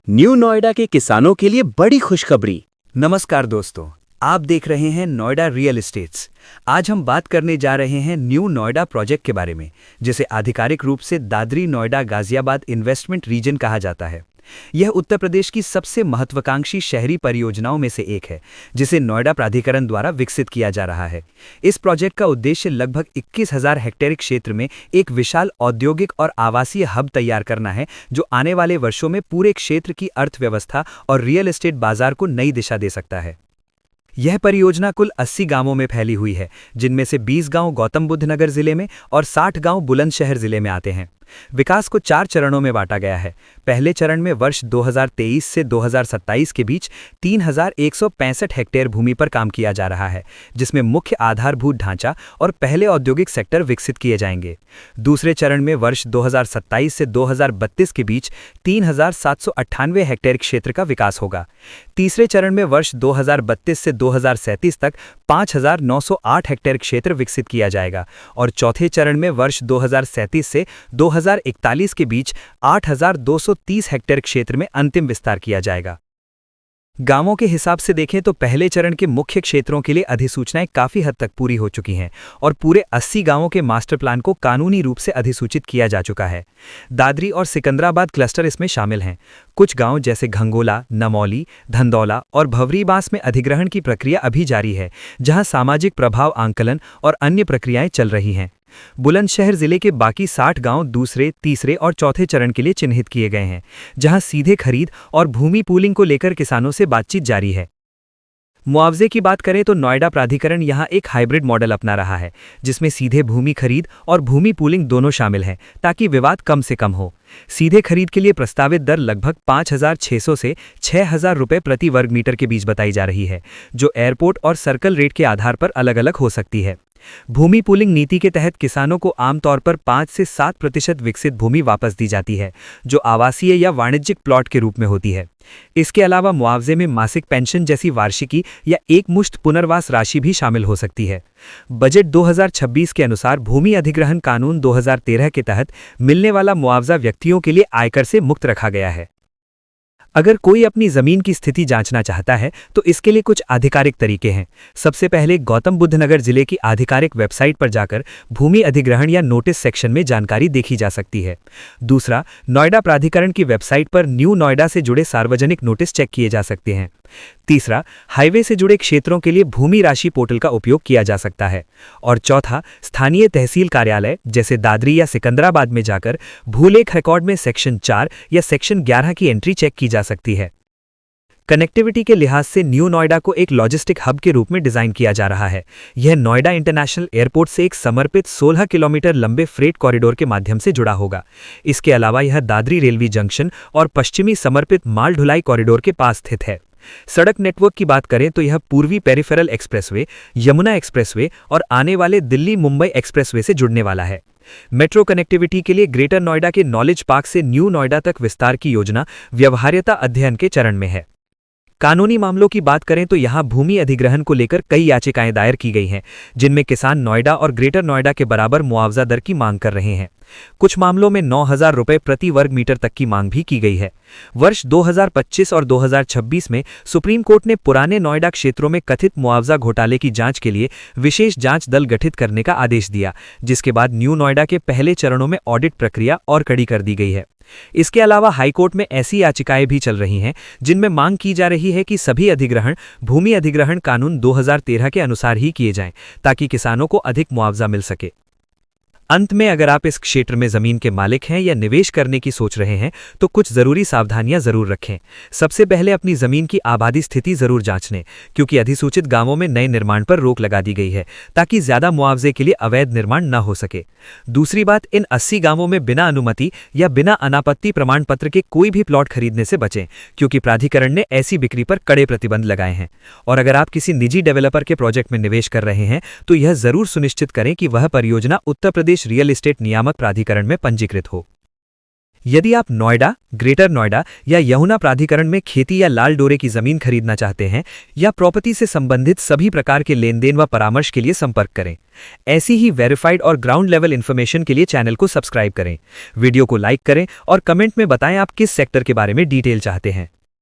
New Noida के किसानों के लिए बड़ी खुशखबरी। नमस्कार दोस्तों, आप देख रहे हैं नोएडा रियल एस्टेट्स। आज हम बात करने जा रहे हैं न्यू नोएडा प्रोजेक्ट के बारे में, जिसे आधिकारिक रूप से दादरी नोएडा गाजियाबाद इन्वेस्टमेंट रीजन कहा जाता है। यह उत्तर प्रदेश की सबसे महत्वाकांक्षी शहरी परियोजनाओं में से एक है, जिसे नोएडा प्राधिकरण द्वारा विकसित किया जा रहा है। इस प्रोजेक्ट का उद्देश्य लगभग 21,000 हेक्टेयर क्षेत्र में एक विशाल औद्योगिक और आवासीय हब तैयार करना है, जो आने वाले वर्षों में पूरे क्षेत्र की अर्थव्यवस्था और रियल एस्टेट बाजार को नई दिशा दे सकता है। यह परियोजना कुल 80 गांवों में फैली हुई है, जिनमें से 20 गांव गौतम बुद्ध नगर जिले में और 60 गांव बुलंदशहर जिले में आते हैं। विकास को 4 चरणों में बांटा गया है। पहले चरण में वर्ष 2023 से 2027 के बीच 3,165 हेक्टेयर भूमि पर काम किया जा रहा है, जिसमें मुख्य आधारभूत ढांचा और पहले औद्योगिक सेक्टर विकसित किए जाएंगे। दूसरे चरण में वर्ष 2027 से 2032 के बीच 3,798 हेक्टेयर क्षेत्र का विकास होगा। तीसरे चरण में वर्ष 2032 से 2037 तक 5,908 हेक्टेयर क्षेत्र विकसित किया जाएगा और चौथे चरण में वर्ष 2037 से 2041 के बीच 8,230 हेक्टेयर क्षेत्र में अंतिम विस्तार किया जाएगा। गांवों के हिसाब से देखें तो पहले चरण के मुख्य क्षेत्रों के लिए अधिसूचनाएं काफी हद तक पूरी हो चुकी हैं और पूरे 80 गांवों के मास्टर प्लान को कानूनी रूप से अधिसूचित किया जा चुका है। दादरी और सिकंदराबाद क्लस्टर इसमें शामिल हैं। कुछ गांव जैसे घंगोला, नमौली, धंदौला और भवरीबास में अधिग्रहण की प्रक्रिया अभी जारी है, जहां सामाजिक प्रभाव आंकलन और अन्य प्रक्रियाएं चल रही हैं। बुलंदशहर जिले के बाकी 60 गांव दूसरे, तीसरे और चौथे चरण के लिए चिन्हित किए गए हैं, जहां सीधे खरीद और भूमि पूलिंग को लेकर किसानों से बातचीत जारी है। मुआवजे की बात करें तो नोएडा प्राधिकरण यहां एक हाइब्रिड मॉडल अपना रहा है, जिसमें सीधे भूमि खरीद और भूमि पूलिंग दोनों शामिल हैं, ताकि विवाद कम से कम हो। सीधे खरीद के लिए प्रस्तावित दर लगभग 5,600 से 6,000 रुपये प्रति वर्ग मीटर के बीच बताई जा रही है, जो एयरपोर्ट और सर्कल रेट के आधार पर अलग अलग हो सकती है। भूमि पूलिंग नीति के तहत किसानों को आमतौर पर 5 से 7% विकसित भूमि वापस दी जाती है, जो आवासीय या वाणिज्यिक प्लॉट के रूप में होती है। इसके अलावा मुआवजे में मासिक पेंशन जैसी वार्षिकी या एकमुश्त पुनर्वास राशि भी शामिल हो सकती है। बजट 2026 के अनुसार भूमि अधिग्रहण कानून 2013 के तहत मिलने वाला मुआवजा व्यक्तियों के लिए आयकर से मुक्त रखा गया है। अगर कोई अपनी जमीन की स्थिति जांचना चाहता है तो इसके लिए कुछ आधिकारिक तरीके हैं। सबसे पहले गौतम बुद्ध नगर जिले की आधिकारिक वेबसाइट पर जाकर भूमि अधिग्रहण या नोटिस सेक्शन में जानकारी देखी जा सकती है। दूसरा, नोएडा प्राधिकरण की वेबसाइट पर न्यू नोएडा से जुड़े सार्वजनिक नोटिस चेक किए जा सकते हैं। तीसरा, हाईवे से जुड़े क्षेत्रों के लिए भूमि राशि पोर्टल का उपयोग किया जा सकता है। और चौथा, स्थानीय तहसील कार्यालय जैसे दादरी या सिकंदराबाद में जाकर भूलेख रिकॉर्ड में सेक्शन 4 या सेक्शन 11 की एंट्री चेक की जा सकती है। कनेक्टिविटी के लिहाज से न्यू नोएडा को एक लॉजिस्टिक हब के रूप में डिजाइन किया जा रहा है। यह नोएडा इंटरनेशनल एयरपोर्ट से एक समर्पित 16 किलोमीटर लंबे फ्रेट कॉरिडोर के माध्यम से जुड़ा होगा। इसके अलावा यह दादरी रेलवे जंक्शन और पश्चिमी समर्पित माल ढुलाई कॉरिडोर के पास स्थित है। सड़क नेटवर्क की बात करें तो यह पूर्वी पेरिफेरल एक्सप्रेसवे, यमुना एक्सप्रेसवे और आने वाले दिल्ली मुंबई एक्सप्रेसवे से जुड़ने वाला है। मेट्रो कनेक्टिविटी के लिए ग्रेटर नोएडा के नॉलेज पार्क से न्यू नोएडा तक विस्तार की योजना व्यवहार्यता अध्ययन के चरण में है। कानूनी मामलों की बात करें तो यहां भूमि अधिग्रहण को लेकर कई याचिकाएं दायर की गई हैं, जिनमें किसान नोएडा और ग्रेटर नोएडा के बराबर मुआवजा दर की मांग कर रहे हैं। कुछ मामलों में 9,000 रुपये प्रति वर्ग मीटर तक की मांग भी की गई है। वर्ष 2025 और 2026 में सुप्रीम कोर्ट ने पुराने नोएडा क्षेत्रों में कथित मुआवजा घोटाले की जांच के लिए विशेष जांच दल गठित करने का आदेश दिया, जिसके बाद न्यू नोएडा के पहले चरणों में ऑडिट प्रक्रिया और कड़ी कर दी गई है। इसके अलावा हाईकोर्ट में ऐसी याचिकाएं भी चल रही हैं, जिनमें मांग की जा रही है कि सभी अधिग्रहण भूमि अधिग्रहण कानून 2013 के अनुसार ही किए जाएं, ताकि किसानों को अधिक मुआवजा मिल सके। अंत में, अगर आप इस क्षेत्र में जमीन के मालिक हैं या निवेश करने की सोच रहे हैं तो कुछ जरूरी सावधानियां जरूर रखें। सबसे पहले अपनी जमीन की आबादी स्थिति जरूर जांच लें, क्योंकि अधिसूचित गांवों में नए निर्माण पर रोक लगा दी गई है, ताकि ज्यादा मुआवजे के लिए अवैध निर्माण न हो सके। दूसरी बात, इन 80 गांवों में बिना अनुमति या बिना अनापत्ति प्रमाण पत्र के कोई भी प्लॉट खरीदने से बचें, क्योंकि प्राधिकरण ने ऐसी बिक्री पर कड़े प्रतिबंध लगाए हैं। और अगर आप किसी निजी डेवलपर के प्रोजेक्ट में निवेश कर रहे हैं तो यह जरूर सुनिश्चित करें कि वह परियोजना उत्तर प्रदेश रियल एस्टेट नियामक प्राधिकरण में पंजीकृत हो। यदि आप नोएडा, ग्रेटर नोएडा या यमुना प्राधिकरण में खेती या लाल डोरे की जमीन खरीदना चाहते हैं या प्रॉपर्टी से संबंधित सभी प्रकार के लेनदेन व परामर्श के लिए संपर्क करें। ऐसी ही वेरीफाइड और ग्राउंड लेवल इन्फॉर्मेशन के लिए चैनल को सब्सक्राइब करें। वीडियो को लाइक करें और कमेंट में बताएं आप किस सेक्टर के बारे में डिटेल चाहते हैं।